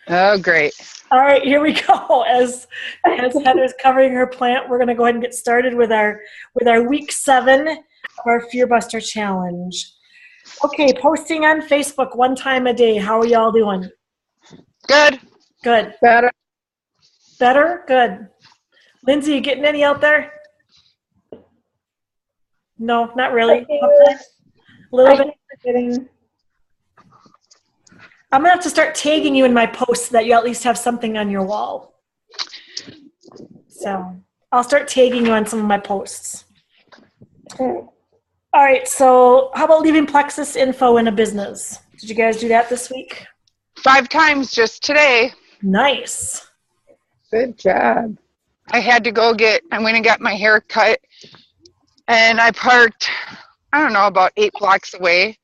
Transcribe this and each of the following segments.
Oh, great. All right, here we go. As Heather's covering her plant, we're going to go ahead and get started with our week 7 of our Fear Buster challenge. Okay, posting on Facebook 1 time a day. How are y'all doing? Good. Good. Better. Better? Good. Lindsay, you getting any out there? No, not really. A little bit. I'm going to have to start tagging you in my posts so that you at least have something on your wall. So I'll start tagging you on some of my posts. All right, so how about leaving Plexus info in a business? Did you guys do that this week? 5 times just today. Nice. Good job. I went and got my hair cut, and I parked, I don't know, about 8 blocks away.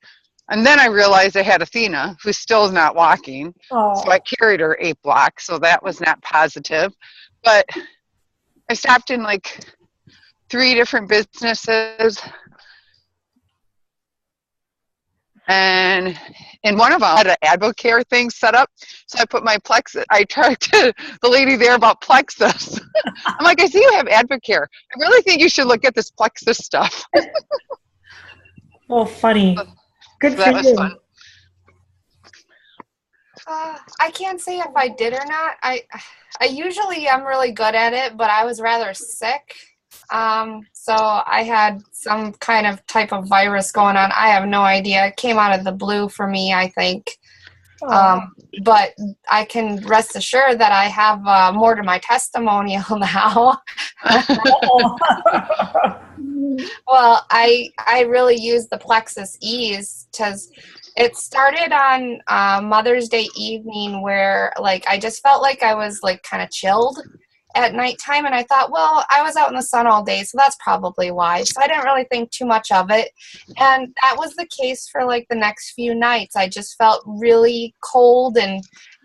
And then I realized I had Athena, who still is not walking. Oh. So I carried her 8 blocks, so that was not positive. But I stopped in like 3 different businesses. And in one of them, I had an Advocare thing set up. So I put my Plexus. I talked to the lady there about Plexus. I'm like, I see you have Advocare. I really think you should look at this Plexus stuff. Oh, funny. Good So for that was you. fun. I can't say if I did or not. I usually am really good at it, but I was rather sick. So I had some kind of type of virus going on. I have no idea. It came out of the blue for me, I think. But I can rest assured that I have more to my testimonial now. Well, I really use the Plexus Ease because it started on Mother's Day evening where like I just felt like I was like kind of chilled at nighttime, and I thought, well, I was out in the sun all day, so that's probably why. So I didn't really think too much of it, and that was the case for like the next few nights. I just felt really cold and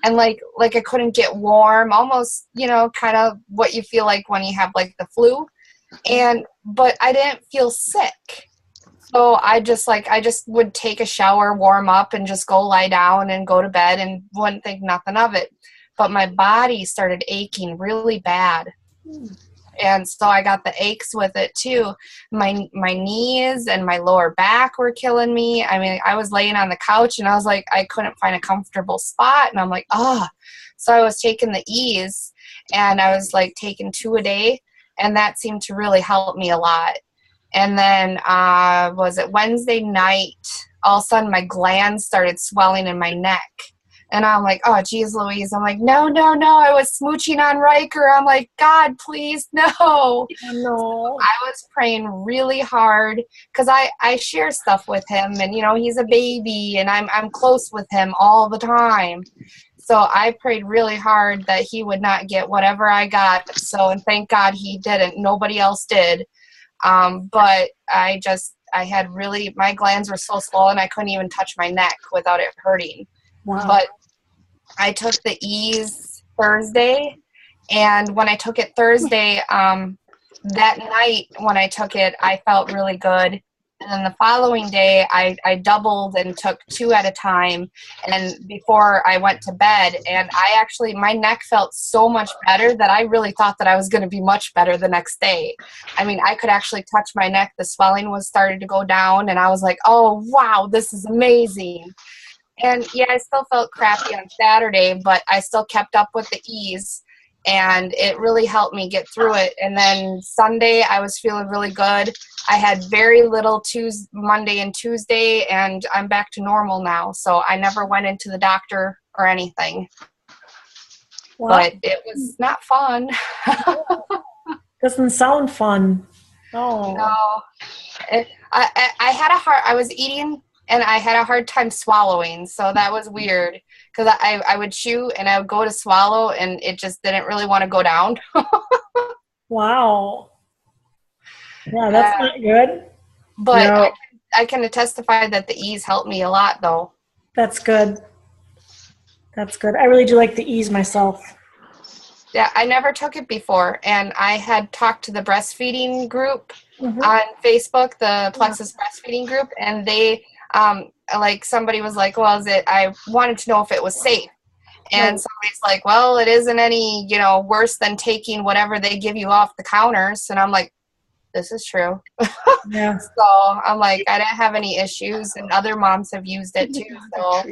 like I couldn't get warm, almost, you know, kind of what you feel like when you have like the flu. But I didn't feel sick. So I just would take a shower, warm up, and just go lie down and go to bed and wouldn't think nothing of it. But my body started aching really bad. And so I got the aches with it too. My knees and my lower back were killing me. I mean, I was laying on the couch and I was like, I couldn't find a comfortable spot. And I'm like, oh. So I was taking the Ease, and I was like taking 2 a day. And that seemed to really help me a lot. And then was it Wednesday night, all of a sudden my glands started swelling in my neck. And I'm like, oh, geez, Louise. I'm like, no. I was smooching on Riker. I'm like, God, please, no. No. So I was praying really hard because I share stuff with him. And, you know, he's a baby, and I'm close with him all the time. So I prayed really hard that he would not get whatever I got. So, and thank God he didn't. Nobody else did. But I had really, my glands were so swollen I couldn't even touch my neck without it hurting. Wow. But I took the Ease Thursday, and when I took it Thursday, that night when I took it, I felt really good. And then the following day, I doubled and took 2 at a time, and before I went to bed, and my neck felt so much better that I really thought that I was going to be much better the next day. I mean, I could actually touch my neck. The swelling was starting to go down, and I was like, oh, wow, this is amazing. And yeah, I still felt crappy on Saturday, but I still kept up with the Ease, and it really helped me get through it. And then Sunday, I was feeling really good. I had very little Monday and Tuesday, and I'm back to normal now. So I never went into the doctor or anything. Wow. But it was not fun. Doesn't sound fun. Oh. No. I was eating, and I had a hard time swallowing, so that was weird because I would chew and I would go to swallow and it just didn't really want to go down. Wow. Yeah, that's not good. But no. I can testify that the Ease helped me a lot, though. That's good. That's good. I really do like the Ease myself. Yeah, I never took it before, and I had talked to the breastfeeding group on Facebook, the Plexus breastfeeding group, and they, somebody was like, well, I wanted to know if it was safe. And somebody's like, well, it isn't any, worse than taking whatever they give you off the counters. And I'm like, this is true. Yeah. So I'm like, I didn't have any issues, and other moms have used it too. So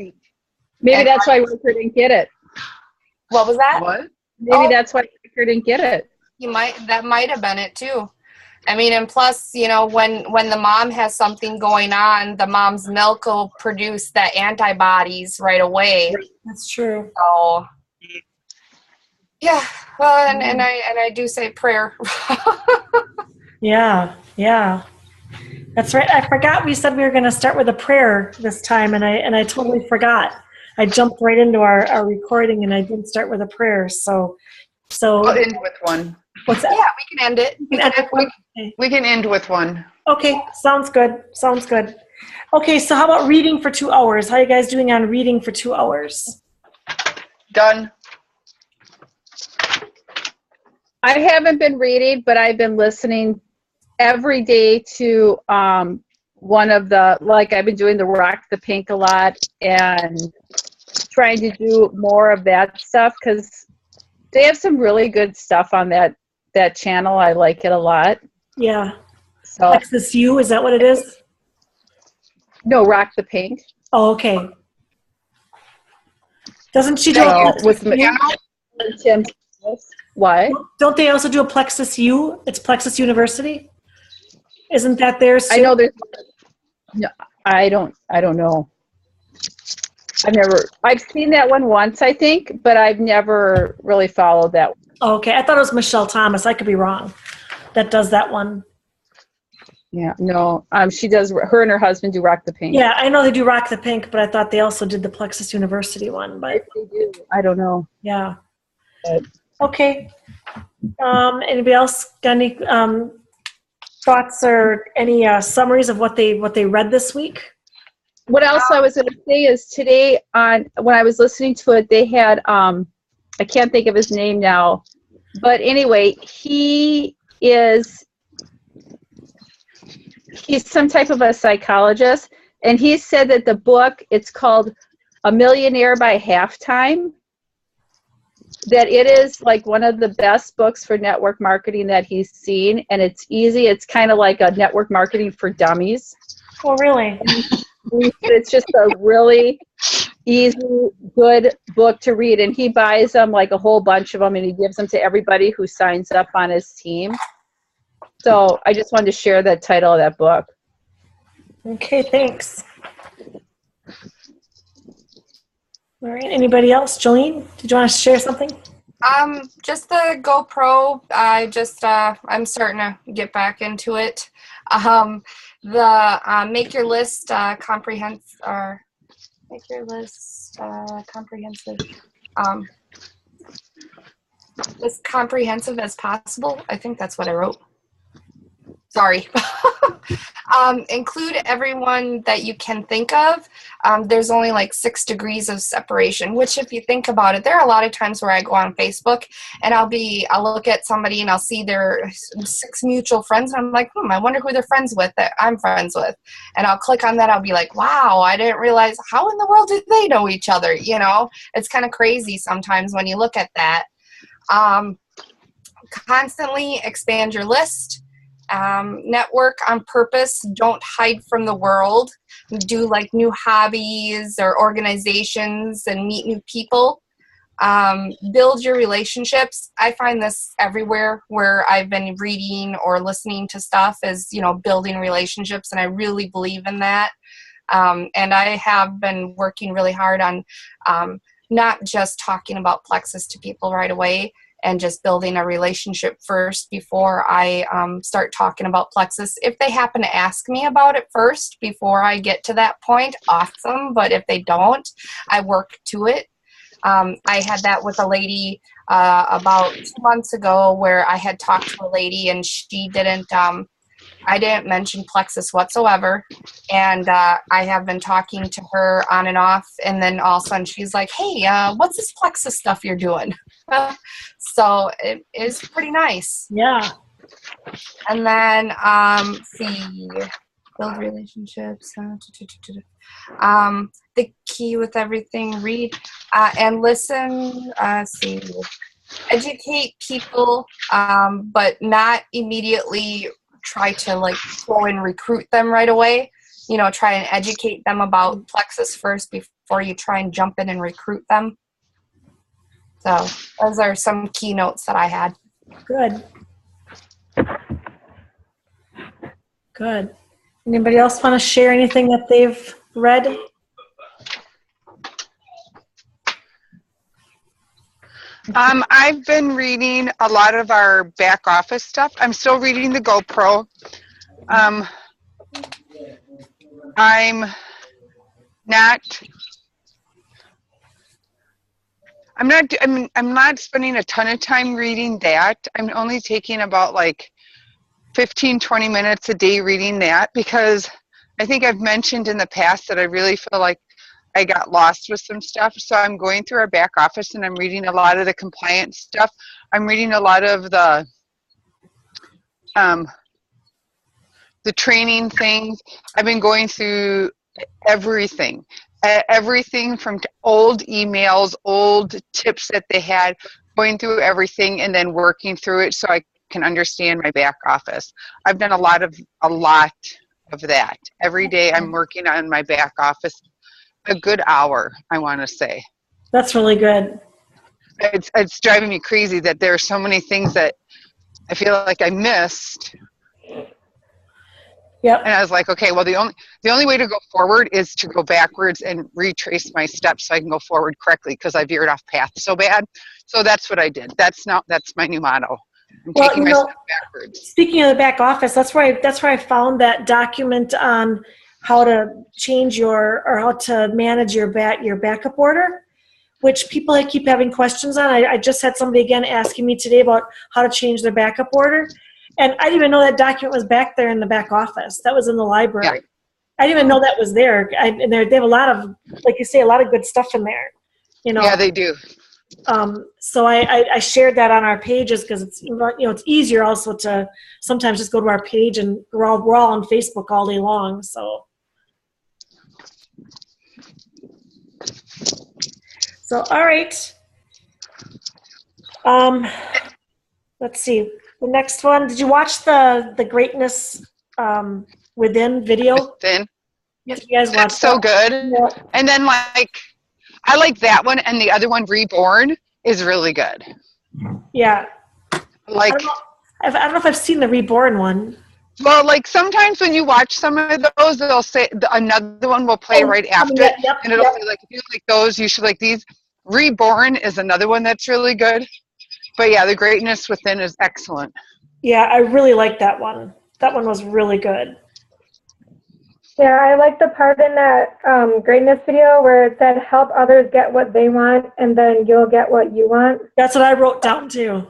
Maybe that's why Ricker didn't get it. what was that? What? Maybe that's why Ricker didn't get it. That might have been it too. I mean, and plus, when the mom has something going on, the mom's milk will produce the antibodies right away. That's true. So, yeah. Well, and I do say prayer. Yeah. That's right. I forgot we said we were going to start with a prayer this time, and I totally forgot. I jumped right into our recording, and I didn't start with a prayer. So I'll end with one. what's that? Yeah, we can end it. We can end with one. Okay, sounds good. Okay, so how about reading for 2 hours? How are you guys doing on reading for 2 hours? Done. I haven't been reading, but I've been listening every day to one of the, like I've been doing the Rock the Pink a lot and trying to do more of that stuff because they have some really good stuff on that channel. I like it a lot. Yeah. So Plexus U, is that what it is? no, Rock the Pink. Oh, okay. Doesn't she do No, a with Tim. What? Don't they also do a Plexus U? It's Plexus University? Isn't that theirs too? I know there's. No, I don't know. I've seen that one once, I think, but I've never really followed that one. Okay, I thought it was Michelle Thomas. I could be wrong. That does that one. Yeah, no. She does. Her and her husband do Rock the Pink. Yeah, I know they do Rock the Pink, but I thought they also did the Plexus University one. But If they do, I don't know. yeah. But Okay. Anybody else got any thoughts or any summaries of what they read this week? what else I was going to say is today when I was listening to it, they had I can't think of his name now, but anyway, he's some type of a psychologist, and he said that the book, it's called A Millionaire by Halftime, that it is like one of the best books for network marketing that he's seen, and it's easy. It's kind of like a network marketing for dummies. Oh, really? It's just a really easy, good book to read, and he buys them, like a whole bunch of them, and he gives them to everybody who signs up on his team. So I just wanted to share that title of that book. Okay, thanks. All right, anybody else? Jolene, did you want to share something? Just the GoPro. I'm starting to get back into it. The Make Your List comprehensive, as comprehensive as possible. I think that's what I wrote. Sorry. Include everyone that you can think of. There's only like 6 degrees of separation, which if you think about it, there are a lot of times where I go on Facebook and I'll look at somebody and I'll see their 6 mutual friends and I'm like, I wonder who they're friends with that I'm friends with. And I'll click on that. I'll be like, wow, I didn't realize, how in the world do they know each other? It's kind of crazy sometimes when you look at that. Constantly expand your list. Network on purpose. Don't hide from the world. Do like new hobbies or organizations and meet new people. Build your relationships. I find this everywhere where I've been reading or listening to stuff is, building relationships, and I really believe in that. And I have been working really hard on not just talking about Plexus to people right away, and just building a relationship first before I start talking about Plexus. If they happen to ask me about it first before I get to that point, awesome. But if they don't, I work to it. I had that with a lady about 2 months ago where I had talked to a lady and she didn't, I didn't mention Plexus whatsoever. And I have been talking to her on and off. And then all of a sudden she's like, hey, what's this Plexus stuff you're doing? So it is pretty nice. Yeah. And then, see, build relationships. The key with everything, read and listen. See, educate people, but not immediately try to like go and recruit them right away. You know, try and educate them about Plexus first before you try and jump in and recruit them. So those are some keynotes that I had. Good. Good. Anybody else want to share anything that they've read? I've been reading a lot of our back office stuff. I'm still reading the GoPro. I'm not spending a ton of time reading that. I'm only taking about like 15, 20 minutes a day reading that, because I think I've mentioned in the past that I really feel like I got lost with some stuff. So I'm going through our back office and I'm reading a lot of the compliance stuff. I'm reading a lot of the training things. I've been going through everything from old emails, old tips that they had, going through everything and then working through it so I can understand my back office. I've done a lot of that. Every day I'm working on my back office a good hour, I want to say. That's really good. It's driving me crazy that there are so many things that I feel like I missed. Yep. And I was like, okay, well, the only way to go forward is to go backwards and retrace my steps so I can go forward correctly, because I veered off path so bad. So that's what I did. That's my new motto. I'm taking my step backwards. Speaking of the back office, that's where I found that document on how to change how to manage your backup order, which people keep having questions on. I just had somebody again asking me today about how to change their backup order. And I didn't even know that document was back there in the back office. That was in the library. Yeah. I didn't even know that was there. And they have a lot of, like you say, a lot of good stuff in there. You know. Yeah, they do. So I shared that on our pages because it's it's easier also to sometimes just go to our page, and we're all on Facebook all day long. So all right. Let's see. The next one. Did you watch the Greatness Within video? Within. Yes, you guys watched. That's so good. Yeah. And then I like that one, and the other one, Reborn, is really good. Yeah. Like I don't know if I've seen the Reborn one. Well, like sometimes when you watch some of those, they'll say another one will play right after it, and it'll say like, if you like those, you should like these. Reborn is another one that's really good. But yeah, The Greatness Within is excellent. Yeah, I really like that one. That one was really good. Yeah, I like the part in that Greatness video where it said, help others get what they want, and then you'll get what you want. That's what I wrote down too.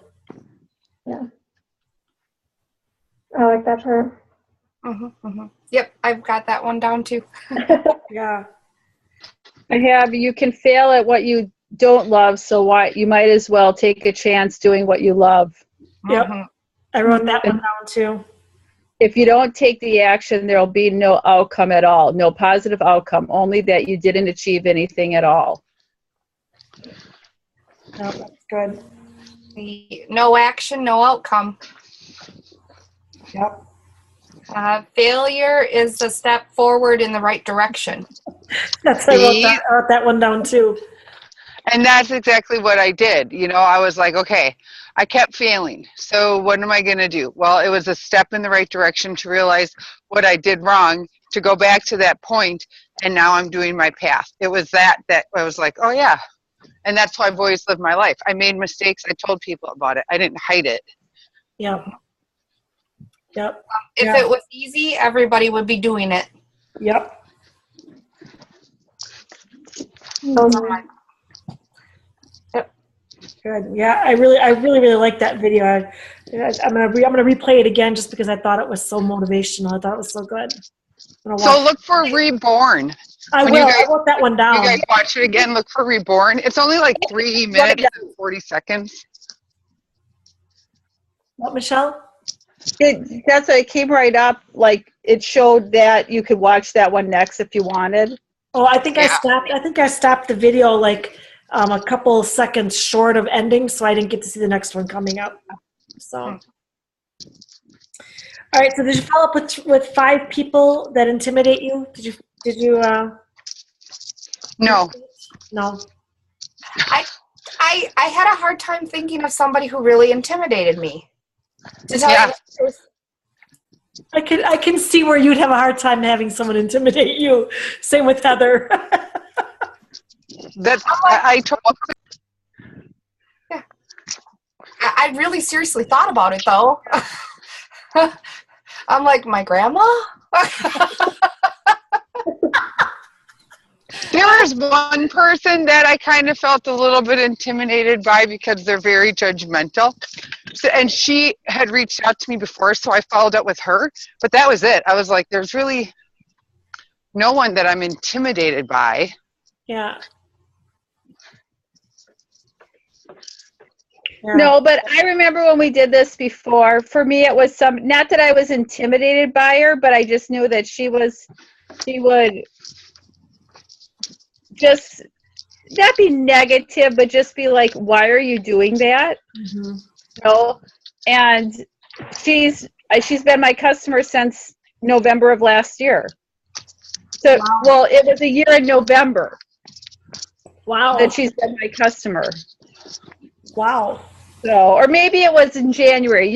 Yeah. I like that part. Yep, I've got that one down too. Yeah. I have, you can fail at what you don't love, so why you might as well take a chance doing what you love. Yep. I wrote that one down too. If you don't take the action, there'll be no outcome at all, no positive outcome, only that you didn't achieve anything at all. No, that's good. No action, no outcome. Yep. Failure is a step forward in the right direction. That's I wrote that one down too. And that's exactly what I did. You know, I was like, okay, I kept failing. So what am I going to do? Well, it was a step in the right direction to realize what I did wrong, to go back to that point, and now I'm doing my path. It was that I was like, oh yeah. And that's how I've always lived my life. I made mistakes. I told people about it. I didn't hide it. Yep. Yep. If it was easy, everybody would be doing it. Yep. Good. Yeah, I really like that video. I'm gonna replay it again just because I thought it was so motivational. I thought it was so good. So look for Reborn. I wrote that one down. You guys watch it again. Look for Reborn. It's only like 3 minutes and 40 seconds. What, Michelle? It came right up. Like it showed that you could watch that one next if you wanted. Oh, I think I Yeah. stopped. I think I stopped the video like a couple seconds short of ending, so I didn't get to see the next one coming up. So, all right. So, did you follow up with 5 people that intimidate you? Did you? No. No. I had a hard time thinking of somebody who really intimidated me. To tell Yeah. you the truth. I can see where you'd have a hard time having someone intimidate you. Same with Heather. That's I told. I really seriously thought about it though. I'm like, my grandma? There was one person that I kind of felt a little bit intimidated by because they're very judgmental. So, and she had reached out to me before, so I followed up with her. But that was it. I was like, there's really no one that I'm intimidated by. Yeah. No, but I remember when we did this before. For me, it was not that I was intimidated by her, but I just knew that she would just not be negative, but just be like, why are you doing that? Mm-hmm. You know? And she's been my customer since November of last year. So, Wow. well, it was a year in November Wow. that she's been my customer. Wow. So, or maybe it was in January,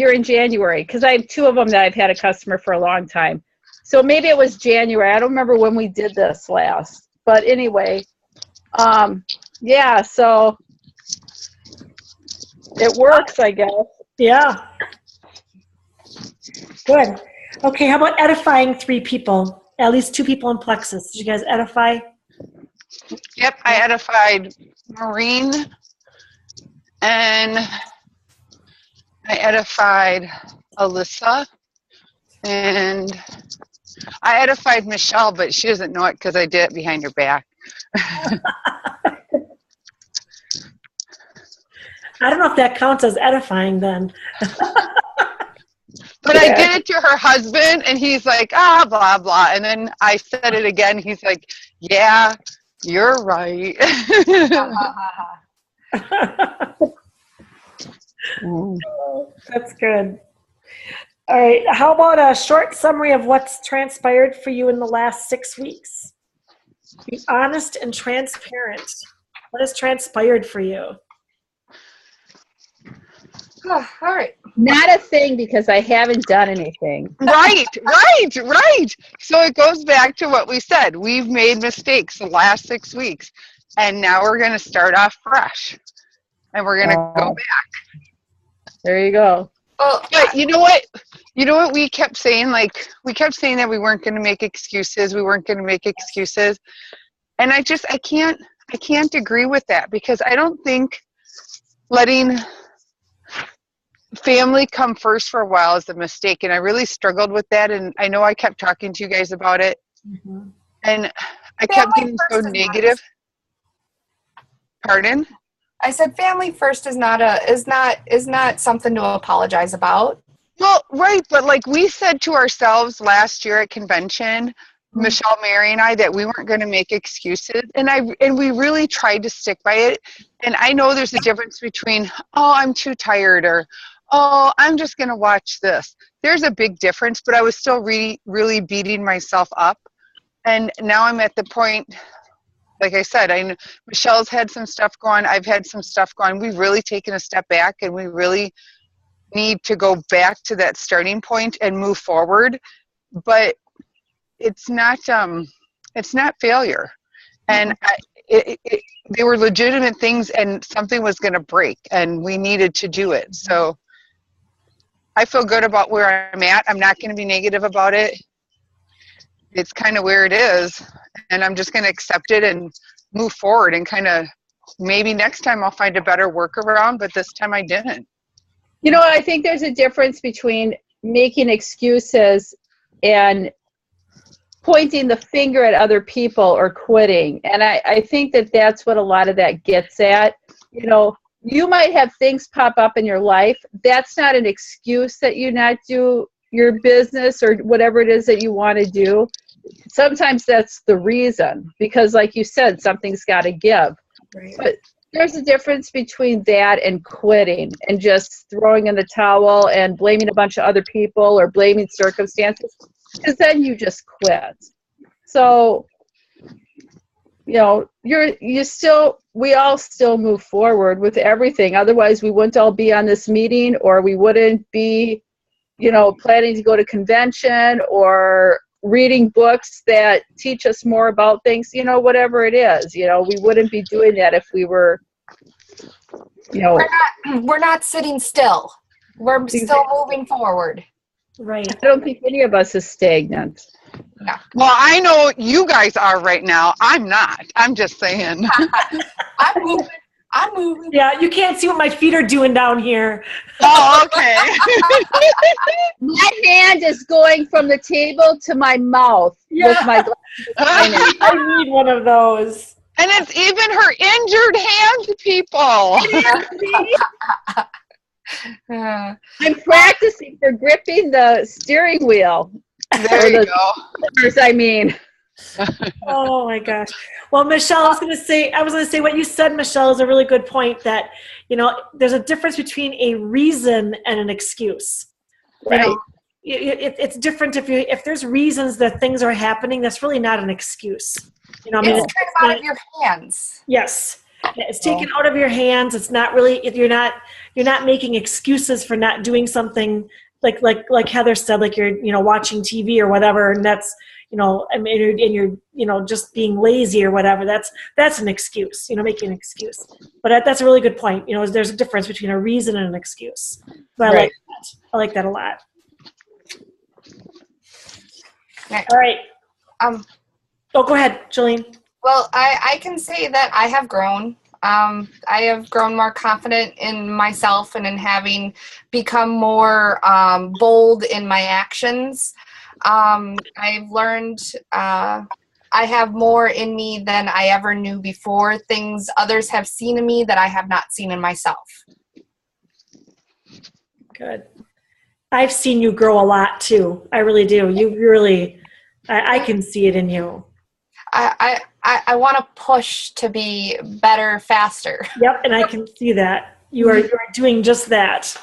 because I have 2 of them that I've had a customer for a long time. So maybe it was January. I don't remember when we did this last. But anyway, yeah, so it works, I guess. Yeah. Good. Okay, how about edifying 3 people? At least 2 people in Plexus. Did you guys edify? Yep, I edified Maureen, and I edified Alyssa, and I edified Michelle, but she doesn't know it because I did it behind her back. I don't know if that counts as edifying then. But I did it to her husband, and he's like, blah, blah. And then I said it again. He's like, yeah, you're right. That's good. All right. How about a short summary of what's transpired for you in the last 6 weeks? Be honest and transparent. What has transpired for you? All right. Not a thing, because I haven't done anything. Right. So it goes back to what we said. We've made mistakes the last 6 weeks, and now we're going to start off fresh, and we're going to go back. There you go. Well, But you know what? We kept saying, we kept saying that we weren't going to make excuses. And I can't agree with that, because I don't think letting family come first for a while is a mistake. And I really struggled with that. And I know I kept talking to you guys about it. Mm-hmm. And I kept getting so negative. Pardon? I said family first is not something to apologize about. Well, right, but like we said to ourselves last year at convention, Michelle, Mary, and I, that we weren't going to make excuses, and we really tried to stick by it. And I know there's a difference between, oh, I'm too tired, or oh, I'm just going to watch this. There's a big difference, but I was still really beating myself up. And now I'm at the point, like I said, Michelle's had some stuff going, I've had some stuff going. We've really taken a step back, and we really need to go back to that starting point and move forward. But it's not failure. And they were legitimate things, and something was going to break, and we needed to do it. So I feel good about where I'm at. I'm not going to be negative about it. It's kind of where it is, and I'm just going to accept it and move forward, and kind of maybe next time I'll find a better workaround, but this time I didn't. You know, I think there's a difference between making excuses and pointing the finger at other people or quitting. And I think that that's what a lot of that gets at. You know, you might have things pop up in your life. That's not an excuse that you not do your business or whatever it is that you want to do, sometimes that's the reason, because like you said, something's got to give. Right. But there's a difference between that and quitting and just throwing in the towel and blaming a bunch of other people or blaming circumstances, because then you just quit. So, you know, we all still move forward with everything. Otherwise, we wouldn't all be on this meeting, or we wouldn't be, you know, planning to go to convention or reading books that teach us more about things, you know, whatever it is. You know, we wouldn't be doing that if we were, you know. We're not sitting still. We're still moving forward. Right. I don't think any of us is stagnant. Well, I know you guys are right now. I'm not. I'm just saying. I'm moving. Yeah, you can't see what my feet are doing down here. Oh, okay. My hand is going from the table to my mouth with my glasses on it. I need one of those. And it's even her injured hand, people. I'm practicing for gripping the steering wheel. There you go. Slippers, I mean. Oh my gosh. Well, Michelle, I was going to say what you said, Michelle, is a really good point, that, you know, there's a difference between a reason and an excuse. Right. You know, it's different if there's reasons that things are happening. That's really not an excuse. You know, I mean, It's out of your hands. Yes. It's taken out of your hands. It's not really, if you're not making excuses for not doing something, like Heather said, like you're, you know, watching TV or whatever, and that's, you know, I mean, and you're, you know, just being lazy or whatever. That's an excuse, you know, making an excuse. But that's a really good point. You know, there's a difference between a reason and an excuse. But Right. I like that a lot. Right. All right. Oh, go ahead, Jillian. Well, I can say that I have grown. I have grown more confident in myself and in having become more bold in my actions. I've learned I have more in me than I ever knew before. Things others have seen in me that I have not seen in myself. Good. I've seen you grow a lot too. I really do. You really, I can see it in you. I want to push to be better, faster. Yep, and I can see that. You are doing just that.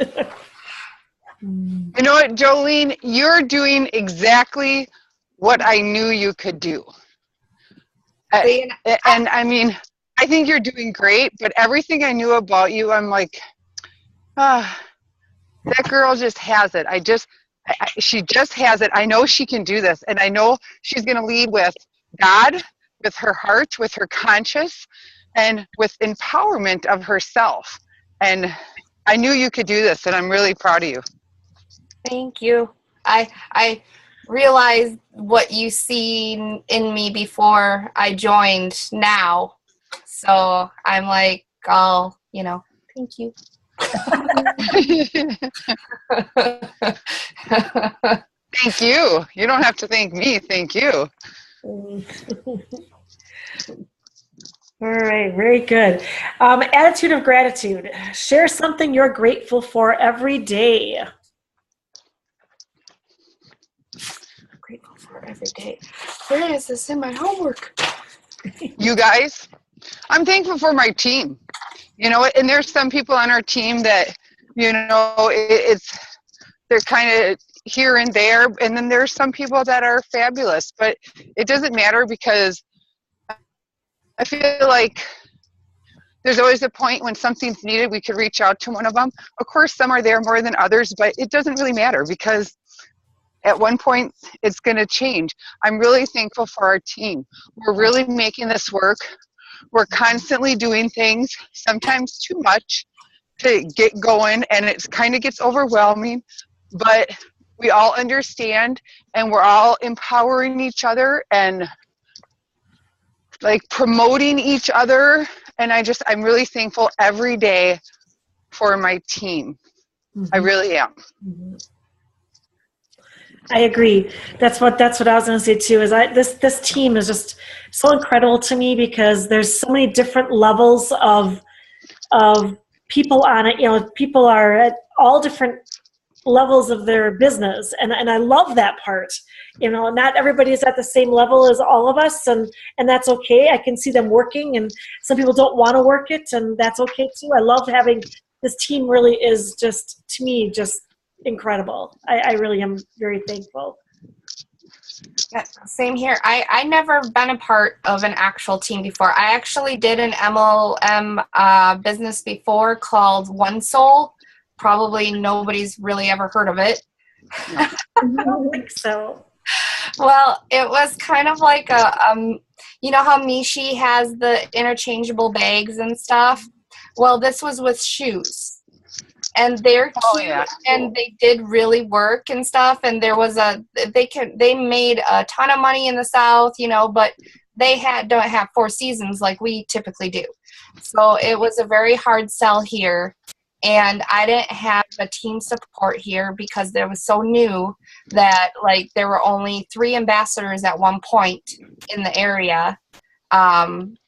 You know what, Jolene? You're doing exactly what I knew you could do. And I mean, I think you're doing great, but everything I knew about you, I'm like, that girl just has it. She just has it. I know she can do this, and I know she's going to lead with God, with her heart, with her conscience, and with empowerment of herself. And I knew you could do this, and I'm really proud of you. Thank you. I realized what you seen in me before I joined now. So I'm like, oh, you know, thank you. Thank you. You don't have to thank me. Thank you. All right, very good. Attitude of gratitude. Share something you're grateful for every day. Grateful for every day. Where is this in my homework? You guys, I'm thankful for my team. You know, and there's some people on our team that, you know, they're kind of here and there, and then there's some people that are fabulous, but it doesn't matter, because I feel like there's always a point when something's needed, we could reach out to one of them. Of course, some are there more than others, but it doesn't really matter, because at one point it's going to change. I'm really thankful for our team. We're really making this work. We're constantly doing things, sometimes too much to get going, and it kind of gets overwhelming, but we all understand, and we're all empowering each other and like promoting each other. And I'm really thankful every day for my team. Mm-hmm. I really am. Mm-hmm. I agree. That's what I was going to say too. Is this team is just so incredible to me, because there's so many different levels of people on it. You know, people are at all different levels of their business, and I love that part. You know, not everybody is at the same level as all of us, and that's okay. I can see them working, and some people don't want to work it, and that's okay too. I love having this team. Really is just, to me, just incredible. I really am very thankful. Yeah, same here. I never been a part of an actual team before. I actually did an MLM business before called One Soul. Probably nobody's really ever heard of it. I don't think so. Well, it was kind of like you know how Mishi has the interchangeable bags and stuff? Well, this was with shoes. And they're cute, and they did really work and stuff. And there was they made a ton of money in the South, you know, but they don't have 4 seasons like we typically do. So it was a very hard sell here. And I didn't have a team support here because they was so new that like there were only 3 ambassadors at one point in the area. And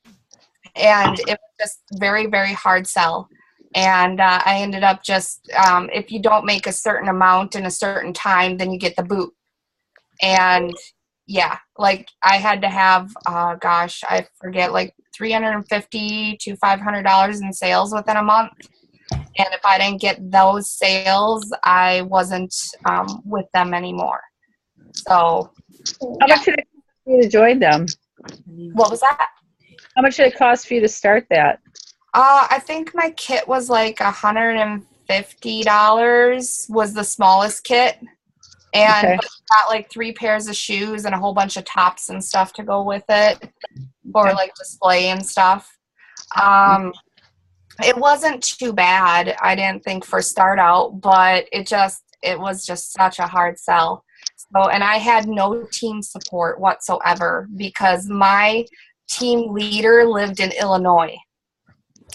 it was just very, very hard sell. And I ended up just, if you don't make a certain amount in a certain time, then you get the boot. And yeah, like I had to have, I forget, like $350 to $500 in sales within a month. And if I didn't get those sales, I wasn't with them anymore. So, How much did it cost for you to join them? what was that? How much did it cost for you to start that? I think my kit was like $150 was the smallest kit. And Okay. but it got like 3 pairs of shoes and a whole bunch of tops and stuff to go with it for like display and stuff. It wasn't too bad, I didn't think, for start out, but it was just such a hard sell. So, and I had no team support whatsoever because my team leader lived in Illinois.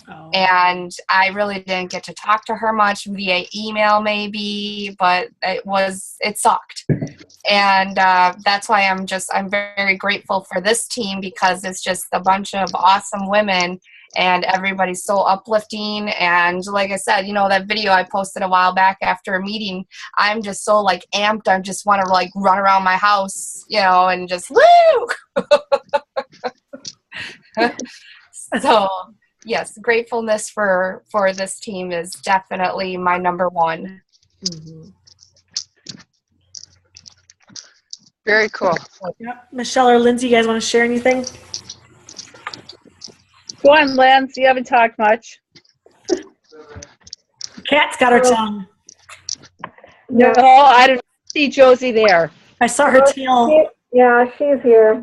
Oh. And I really didn't get to talk to her much via email maybe, but it sucked. And that's why I'm very grateful for this team because it's just a bunch of awesome women and everybody's so uplifting. And like I said, you know, that video I posted a while back after a meeting, I'm just so like amped. I just want to like run around my house, you know, and just woo! So yes, gratefulness for this team is definitely my number one. Mm-hmm. Very cool. Yep. Michelle or Lindsay, you guys want to share anything? Go on, Lance. You haven't talked much. Cat's got her tongue. No, I don't see Josie there. I saw her tail. Yeah, she's here.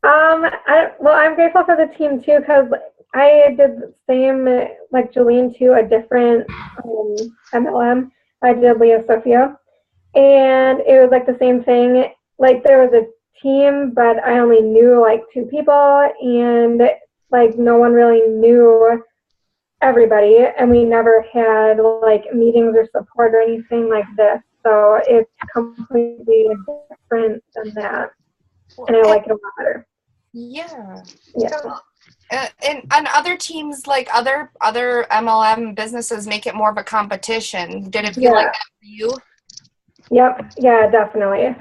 I'm grateful for the team too because I did the same like Jolene too, a different MLM. I did Leah Sophia, and it was like the same thing. Like there was a team, but I only knew like 2 people, and like no one really knew everybody, and we never had like meetings or support or anything like this. So it's completely different than that, and I like it a lot better. Yeah. Yeah. And other teams, like other MLM businesses, make it more of a competition. Did it feel like that for you? Yep. Yeah, definitely.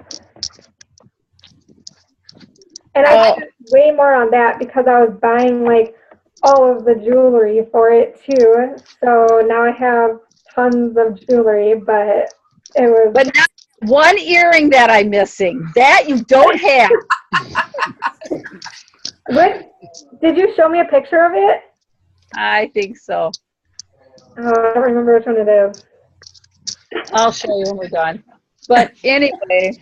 And I spent way more on that because I was buying like all of the jewelry for it too. So now I have tons of jewelry, but it was. But not one earring that I'm missing. That you don't have. What? Did you show me a picture of it? I think so. Oh, I don't remember which one it is. I'll show you when we're done. But anyway,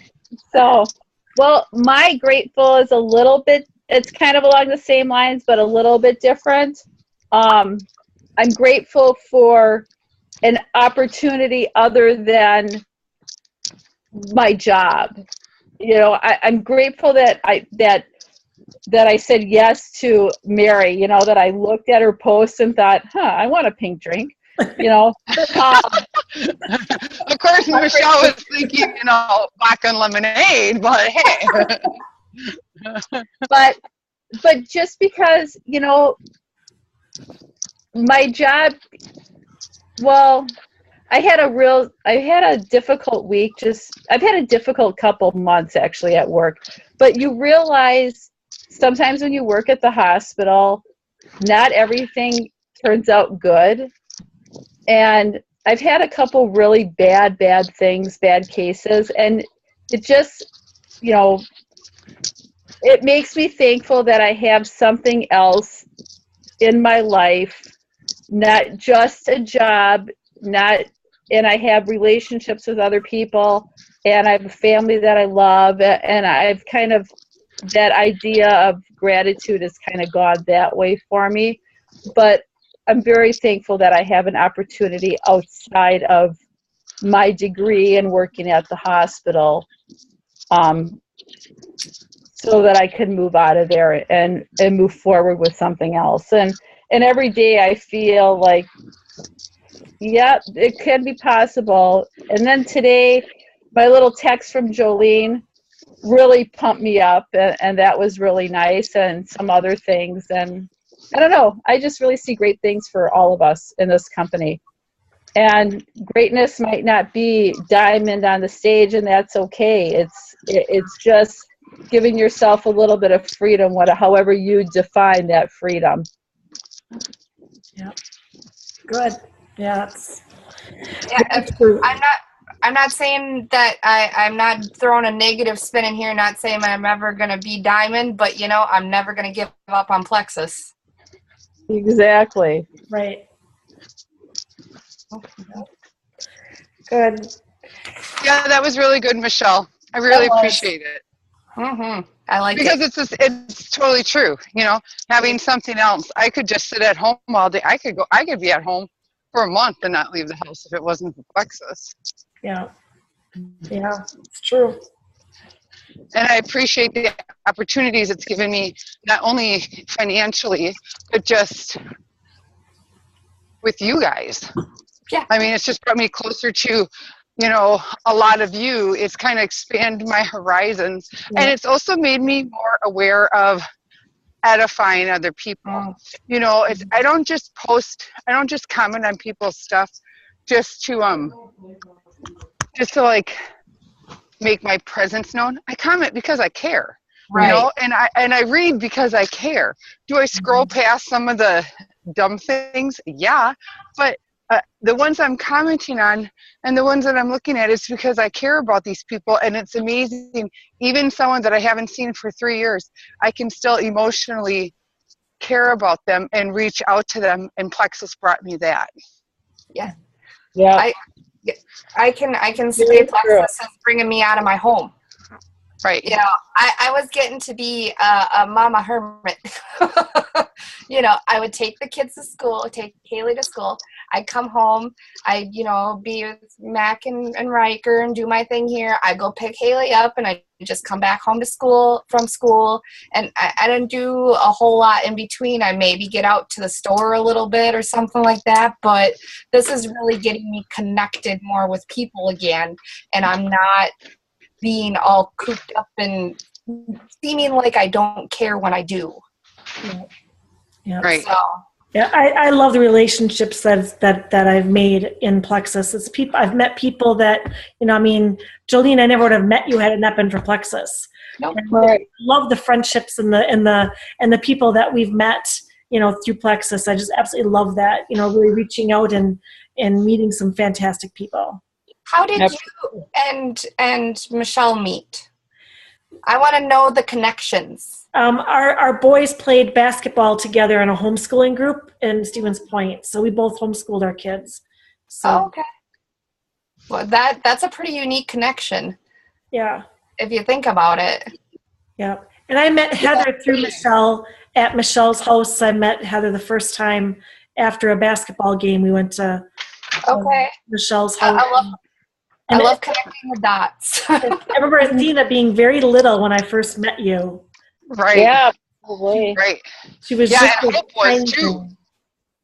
so, well, my grateful is a little bit, it's kind of along the same lines, but a little bit different. I'm grateful for an opportunity other than my job. You know, I'm grateful that I said yes to Mary, you know, that I looked at her post and thought, I want a pink drink, you know. Of course, Michelle was thinking, you know, vodka and lemonade, but hey. but just because, you know, my job, well, I had a difficult week. I've had a difficult couple months actually at work. But you realize sometimes when you work at the hospital, not everything turns out good. And I've had a couple really bad things, bad cases. And it just, it makes me thankful that I have something else in my life, not just a job, and I have relationships with other people, and I have a family that I love, and I've kind of, that idea of gratitude has kind of gone that way for me. But I'm very thankful that I have an opportunity outside of my degree and working at the hospital, so that I can move out of there and move forward with something else. And every day I feel like, yeah, it can be possible. And then today, my little text from Jolene really pumped me up, and that was really nice, and some other things. And I don't know, I just really see great things for all of us in this company. And greatness might not be diamond on the stage, and that's okay. It's just giving yourself a little bit of freedom, however you define that freedom. Yeah. Good. Yeah. I'm not saying that I'm not throwing a negative spin in here, not saying I'm ever going to be diamond, but I'm never going to give up on Plexus. Exactly. Right. Good. Yeah, that was really good, Michelle. I really appreciate it. Mm-hmm. I like because it. it's totally true. Having something else. I could just sit at home all day. I could be at home for a month and not leave the house if it wasn't for Plexus. Yeah. Yeah, it's true. And I appreciate the opportunities it's given me, not only financially, but just with you guys. Yeah. I mean, it's just brought me closer to, a lot of you. It's kind of expanded my horizons. Yeah. And it's also made me more aware of edifying other people. I don't just comment on people's stuff just to like make my presence known. I comment because I care. Right. And I read because I care. Do I scroll past some of the dumb things? Yeah, but the ones I'm commenting on and the ones that I'm looking at is because I care about these people, and it's amazing. Even someone that I haven't seen for 3 years, I can still emotionally care about them and reach out to them, and Plexus brought me that. Yeah. Yeah. I can say Plexus is bringing me out of my home. Right. I was getting to be a mama hermit. I would take the kids to school, take Haley to school. I'd come home. I'd, be with Mac and Riker and do my thing here. I'd go pick Haley up, and I'd just come back home from school. And I didn't do a whole lot in between. I maybe get out to the store a little bit or something like that. But this is really getting me connected more with people again. And I'm not being all cooped up and seeming like I don't care when I do. Yeah. Right. So, yeah, I love the relationships that I've made in Plexus. It's people I've met people that Jolene, I never would have met you had it not been for Plexus. Nope. Right. Love the friendships and the people that we've met through Plexus. I just absolutely love that. Really reaching out and meeting some fantastic people. how did you and Michelle meet? I want to know the connections. Our boys played basketball together in a homeschooling group in Stevens Point, so we both homeschooled our kids. So Okay. Well, that's a pretty unique connection. Yeah. If you think about it. Yeah. And I met Heather through Michelle at Michelle's house. I met Heather the first time after a basketball game. We went to Michelle's house. I love connecting the dots. I remember Athena being very little when I first met you. Right. Yeah. Probably. Right. She was Yeah, just and a Hope was tiny too. thing.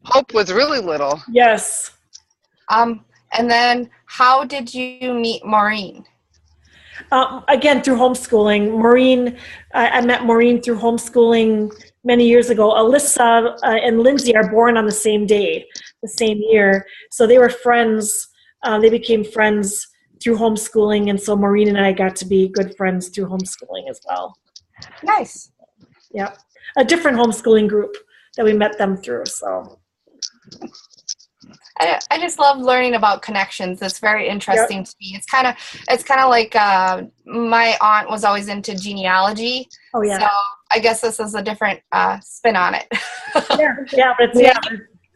Hope was really little. Yes. And then how did you meet Maureen? Again, through homeschooling. Maureen, I met Maureen through homeschooling many years ago. Alyssa and Lindsay are born on the same day, the same year. So they were friends they became friends through homeschooling, and so Maureen and I got to be good friends through homeschooling as well. Nice. Yeah, a different homeschooling group that we met them through. So I just love learning about connections. It's very interesting to me. It's kind of like my aunt was always into genealogy. Oh yeah. So I guess this is a different spin on it. But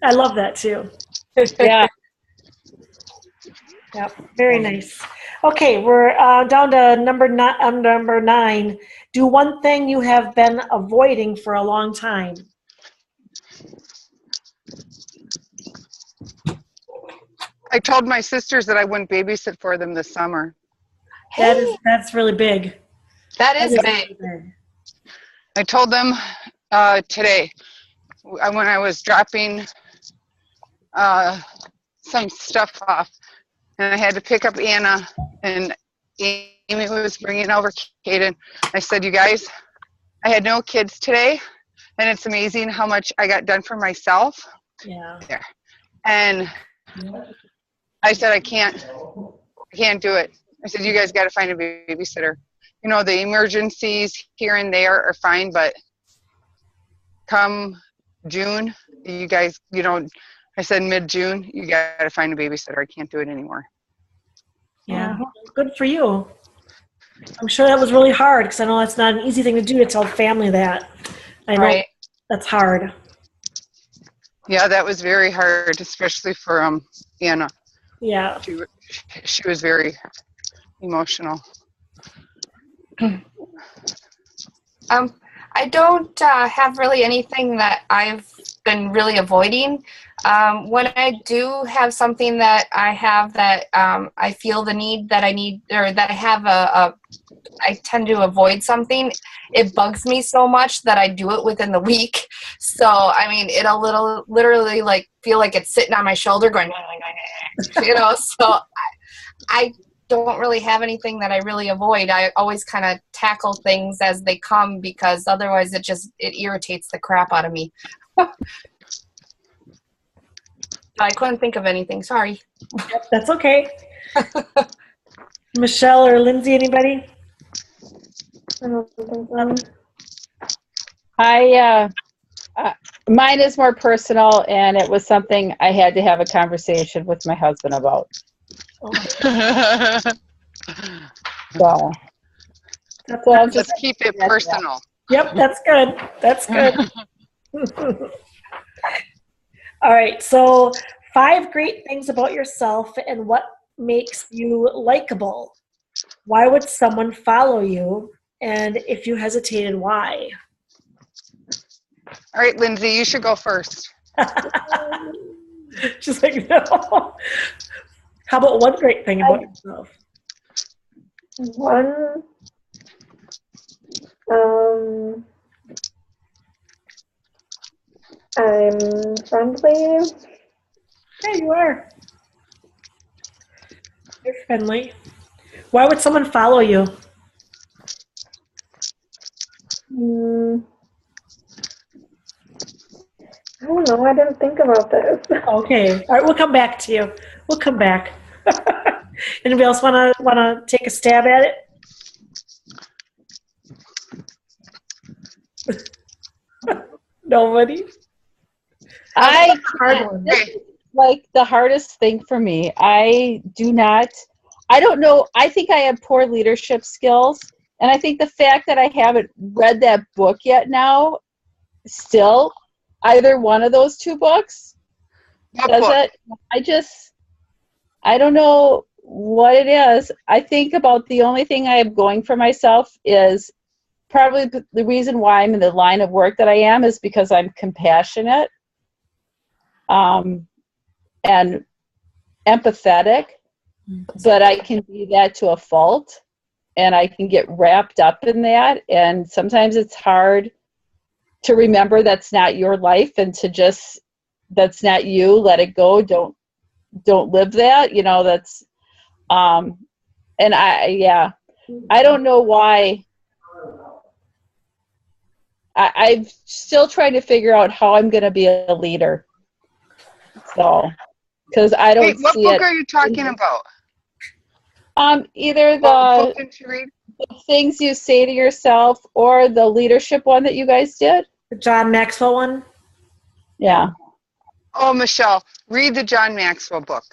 I love that too. Yeah. Yeah, very nice. Okay, we're down to number 9. Do one thing you have been avoiding for a long time. I told my sisters that I wouldn't babysit for them this summer. That's really big. That is big. I told them today when I was dropping some stuff off, and I had to pick up Anna, and Amy was bringing over Kaden. I said, you guys, I had no kids today, and it's amazing how much I got done for myself. Yeah. There. And I said, I can't do it. I said, you guys got to find a babysitter. You know, the emergencies here and there are fine, but come June, you guys, I said mid-June, you got to find a babysitter. I can't do it anymore. Yeah, good for you. I'm sure that was really hard because I know that's not an easy thing to do to tell family that. I know that's hard. Yeah, that was very hard, especially for Anna. Yeah. She was very emotional. I don't have really anything that I've been really avoiding. When I do have something that I have that I feel the need that I need, or that I have I tend to avoid something. It bugs me so much that I do it within the week. So, I mean, it'll literally like feel like it's sitting on my shoulder going, so I don't really have anything that I really avoid. I always kind of tackle things as they come because otherwise it irritates the crap out of me. I couldn't think of anything. Sorry. Yep, that's okay. Michelle or Lindsay, anybody? I don't think so. Mine is more personal, and it was something I had to have a conversation with my husband about. So Let's keep it personal. Yep, that's good. That's good. All right, so 5 great things about yourself and what makes you likable. Why would someone follow you? And if you hesitated, why? All right, Lindsay, you should go first. Just like, no. How about one great thing about yourself? One, I'm friendly. Yeah, you are. You're friendly. Why would someone follow you? I don't know. I didn't think about this. Okay. All right, we'll come back to you. We'll come back. Anybody else wanna take a stab at it? Nobody. This is like the hardest thing for me. I don't know. I think I have poor leadership skills. And I think the fact that I haven't read that book yet now, still, either one of those 2 books, I don't know what it is. I think about the only thing I am going for myself is probably the reason why I'm in the line of work that I am is because I'm compassionate and empathetic, but I can be that to a fault, and I can get wrapped up in that, and sometimes it's hard to remember that's not your life and to just, that's not you, let it go, don't live that, that's and I don't know why. I'm still trying to figure out how I'm going to be a leader. So because I don't Wait, what see book it. are you talking about? Either What the book did you read? things you say to yourself or the leadership one that you guys did. The John Maxwell one? Yeah. Oh, Michelle, read the John Maxwell book.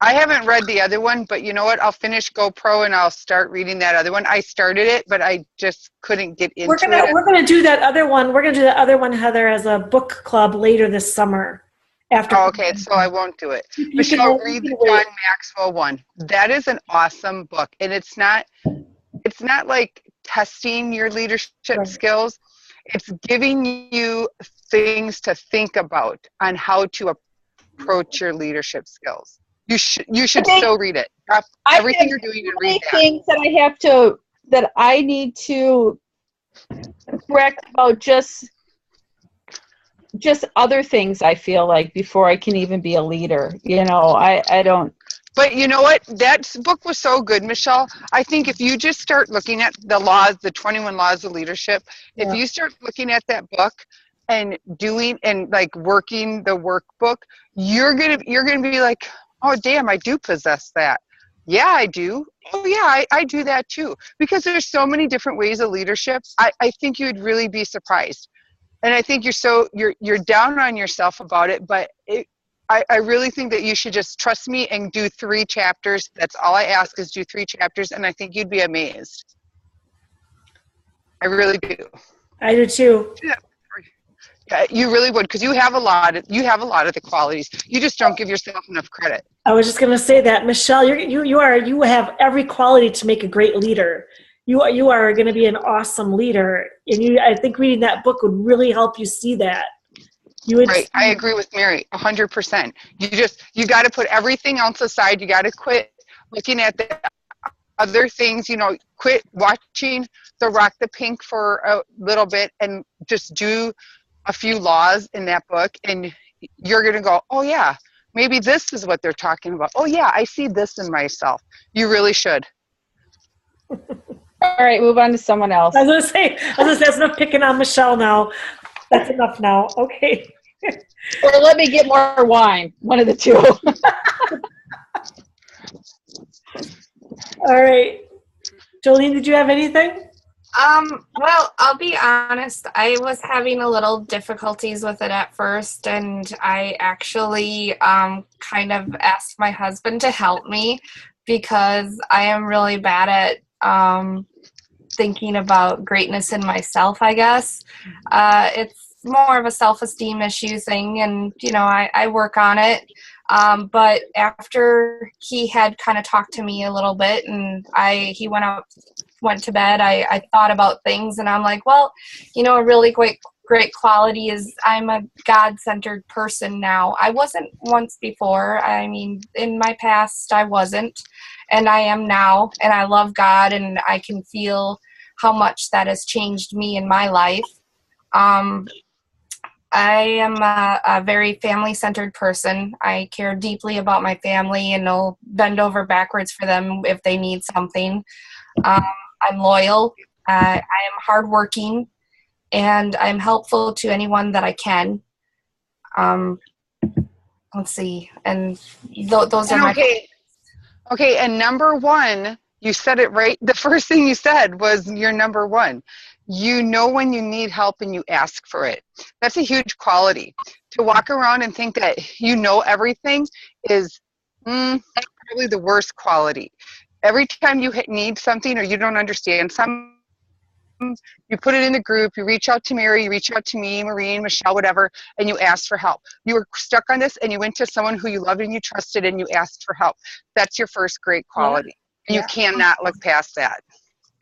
I haven't read the other one, but you know what? I'll finish GoPro and I'll start reading that other one. I started it, but I just couldn't get into it. We're gonna do that other one. We're gonna do that other one, Heather, as a book club later this summer. After. Oh, okay, so I won't do it. You Michelle, can- read the you can John Maxwell one. That is an awesome book, and it's not like testing your leadership Right. skills. It's giving you things to think about on how to approach your leadership skills. You should so read it. Drop everything you're doing and read that. Things that I need to correct about just other things, I feel like, before I can even be a leader. You know, I don't. But you know what? That book was so good, Michelle. I think if you just start looking at the laws, the 21 laws of leadership, if you start looking at that book and doing and like working the workbook, you're gonna be like, oh damn, I do possess that. Yeah, I do. Oh yeah, I do that too. Because there's so many different ways of leadership. I think you'd really be surprised. And I think you're down on yourself about it, but I really think that you should just trust me and do 3 chapters. That's all I ask, is do 3 chapters, and I think you'd be amazed. I really do. I do too. Yeah, you really would, because you have a lot of the qualities. You just don't give yourself enough credit. I was just gonna say that, Michelle. You have every quality to make a great leader. You are going to be an awesome leader, and I think reading that book would really help you see that. Right, I agree with Mary 100%. You got to put everything else aside. You got to quit looking at the other things. You know, quit watching the Rock the Pink for a little bit and just do a few laws in that book, and you're going to go, oh yeah, maybe this is what they're talking about. Oh yeah, I see this in myself. You really should. All right, move on to someone else. I was gonna say that's enough picking on Michelle now. That's enough now. Okay. Or let me get more wine. One of the two. All right. Jolene, did you have anything? Well, I'll be honest, I was having a little difficulties with it at first, and I actually kind of asked my husband to help me because I am really bad at thinking about greatness in myself, I guess. It's more of a self-esteem issue thing, and, you know, I work on it. But after he had kind of talked to me a little bit and he went to bed, I thought about things, and I'm like, well, you know, a really great quality is I'm a God-centered person now. I wasn't once before. I mean, in my past, I wasn't, and I am now, and I love God, and I can feel how much that has changed me in my life. I am a very family-centered person. I care deeply about my family and will bend over backwards for them if they need something. I'm loyal. I am hardworking, and I'm helpful to anyone that I can. Let's see, and those are my. Okay, and number 1, you said it right. The first thing you said was your number 1. You know when you need help and you ask for it. That's a huge quality. To walk around and think that you know everything is probably the worst quality. Every time you need something or you don't understand something, you put it in the group, you reach out to Mary, you reach out to me, Maureen, Michelle, whatever, and you ask for help. You were stuck on this and you went to someone who you loved and you trusted and you asked for help. That's your first great quality. And you cannot look past that.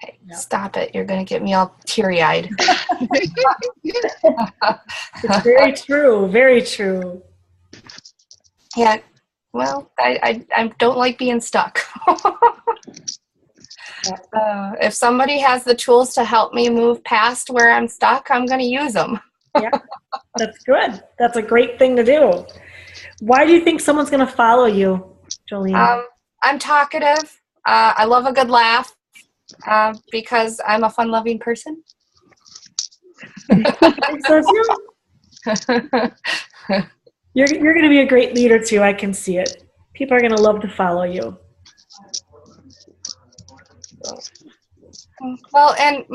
Hey, stop it. You're going to get me all teary-eyed. It's very true. Very true. Yeah. Well, I don't like being stuck. If somebody has the tools to help me move past where I'm stuck, I'm going to use them. Yeah, that's good. That's a great thing to do. Why do you think someone's going to follow you, Jolene? I'm talkative. I love a good laugh because I'm a fun-loving person. So too. You're going to be a great leader too. I can see it. People are going to love to follow you. Well, and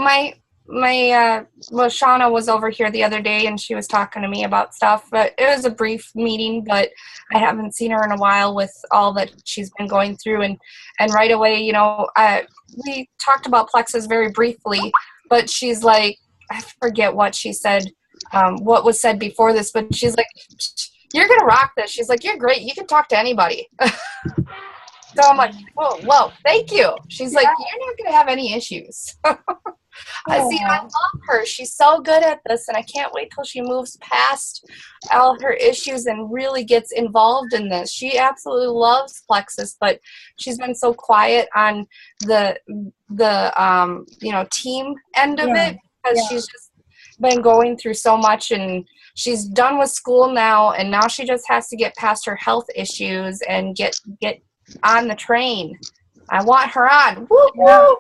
Shauna was over here the other day and she was talking to me about stuff, but it was a brief meeting, but I haven't seen her in a while with all that she's been going through. And right away, we talked about Plexus very briefly, but she's like, I forget what she said, what was said before this, but she's like, you're going to rock this. She's like, you're great. You can talk to anybody. So I'm like, whoa, thank you. She's like, you're not going to have any issues. I love her. She's so good at this, and I can't wait till she moves past all her issues and really gets involved in this. She absolutely loves Plexus, but she's been so quiet on the team end of it because she's just been going through so much, and she's done with school now, and now she just has to get past her health issues and get on the train. I want her on. Woo woo.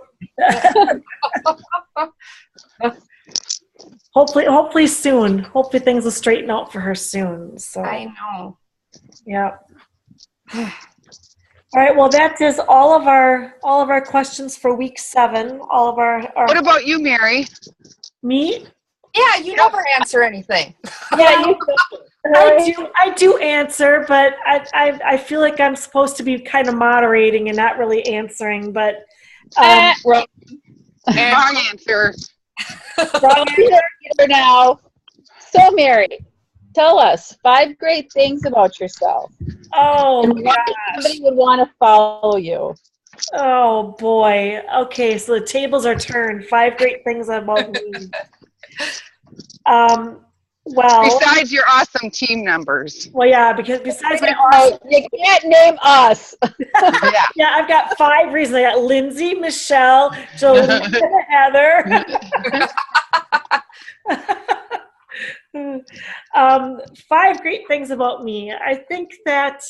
Hopefully soon. Hopefully things will straighten out for her soon. So I know. Yeah. All right. Well, that is all of our questions for week 7. All of our What about you, Mary? Me? Yeah, you never answer anything. Yeah, you I do answer, but I feel like I'm supposed to be kind of moderating and not really answering. But wrong Wrong answer. answer now. So, Mary, tell us 5 great things about yourself. oh And why somebody would want to follow you. oh boy. Okay, so the tables are turned. 5 great things about me. Well, Besides your awesome team members. well, yeah, because besides my Oh, you can't name us. Yeah. yeah, I've got 5 reasons. I got Lindsay, Michelle, Jolene, Heather. 5 great things about me. I think that,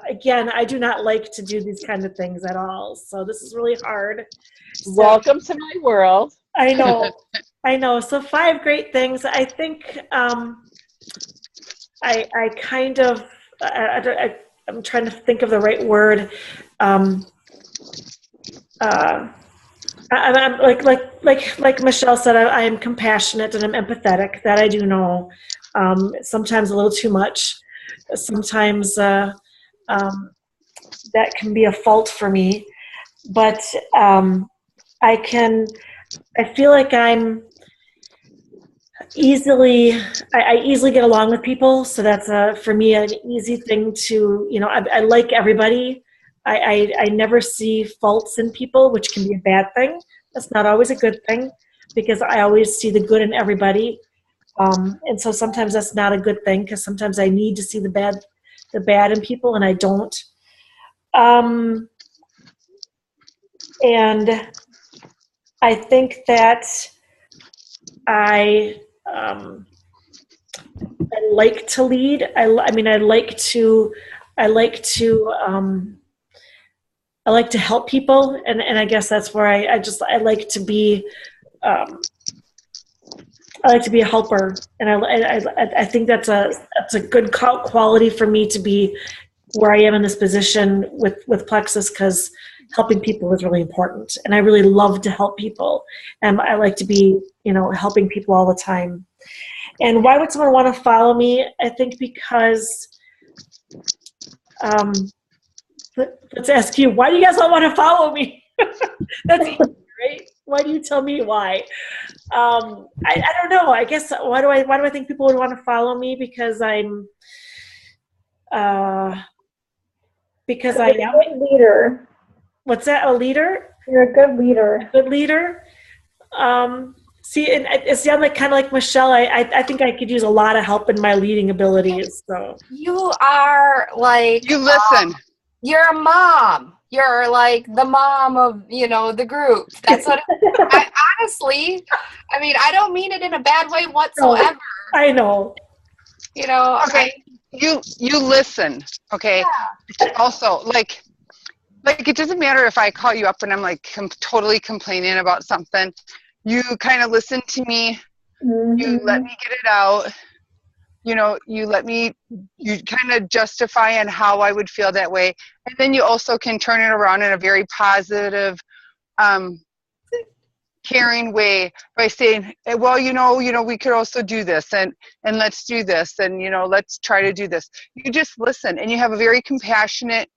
again, I do not like to do these kind of things at all. So this is really hard. So, Welcome to my world. I know. So 5 great things. I think I kind of, I'm trying to think of the right word. I'm like Michelle said, I am compassionate and I'm empathetic. That I do know. Sometimes a little too much. Sometimes that can be a fault for me. But I feel like I easily get along with people. So that's for me an easy thing to, I like everybody. I never see faults in people, which can be a bad thing. That's not always a good thing because I always see the good in everybody. And so sometimes that's not a good thing because sometimes I need to see the bad in people and I don't. And I think that I like to lead. I like to help people, and I guess that's where I like to be. I like to be a helper, and I think that's a good quality for me to be where I am in this position with Plexus because helping people is really important, and I really love to help people, and I like to be helping people all the time. And why would someone want to follow me? I think because let's ask you, why do you guys all want to follow me? That's easy, right? Why do you tell me why? I don't know. I guess why do I think people would want to follow me? Because I'm because I am a leader. What's that? A leader? You're a good leader. A good leader. See, and it's kind of like Michelle. I think I could use a lot of help in my leading abilities. So You are like You listen. you're a mom. You're like the mom of, the group. That's what honestly, I don't mean it in a bad way whatsoever. I know. Okay. You listen. Okay. Also, like it doesn't matter if I call you up and I'm like totally complaining about something. You kind of listen to me. Mm-hmm. You let me get it out. you let me, you kind of justify on how I would feel that way. And then you also can turn it around in a very positive, caring way by saying, well, we could also do this, and let's do this, and let's try to do this. You just listen, and you have a very compassionate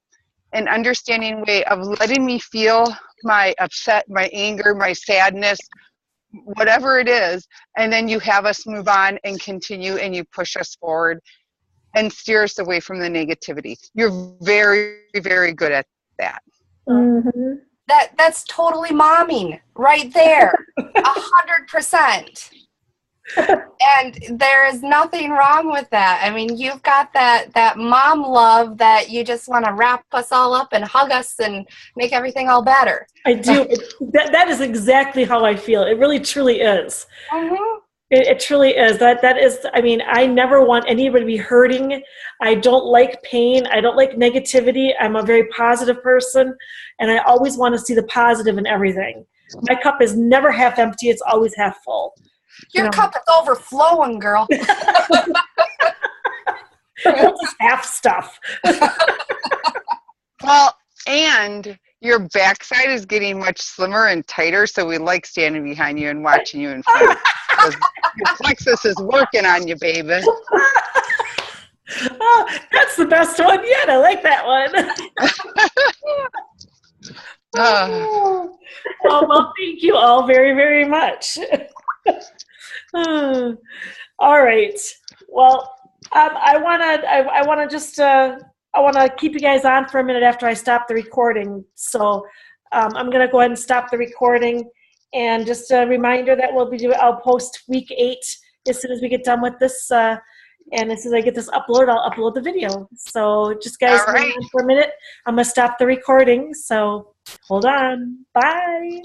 and understanding way of letting me feel my upset, my anger, my sadness, whatever it is, and then you have us move on and continue, and you push us forward and steer us away from the negativity. You're very, very good at that. Mm-hmm. That's totally momming right there. 100%. And there is nothing wrong with that. I mean, you've got that mom love that you just want to wrap us all up and hug us and make everything all better. I do. That is exactly how I feel. It really, truly is. Mm-hmm. It truly is. That is, I mean, I never want anybody to be hurting. I don't like pain. I don't like negativity. I'm a very positive person, and I always want to see the positive in everything. My cup is never half empty. It's always half full. Your cup is overflowing, girl. Just half stuff. Well, and your backside is getting much slimmer and tighter, so we like standing behind you and watching you in front. Your plexus is working on you, baby. Oh, that's the best one yet. I like that one. Oh, well, thank you all very, very much. All right. Well, I want to keep you guys on for a minute after I stop the recording. So I'm going to go ahead and stop the recording. And just a reminder that I'll post week 8 as soon as we get done with this. And as soon as I get this uploaded, I'll upload the video. So just guys, hang on for a minute. I'm going to stop the recording. So hold on. Bye.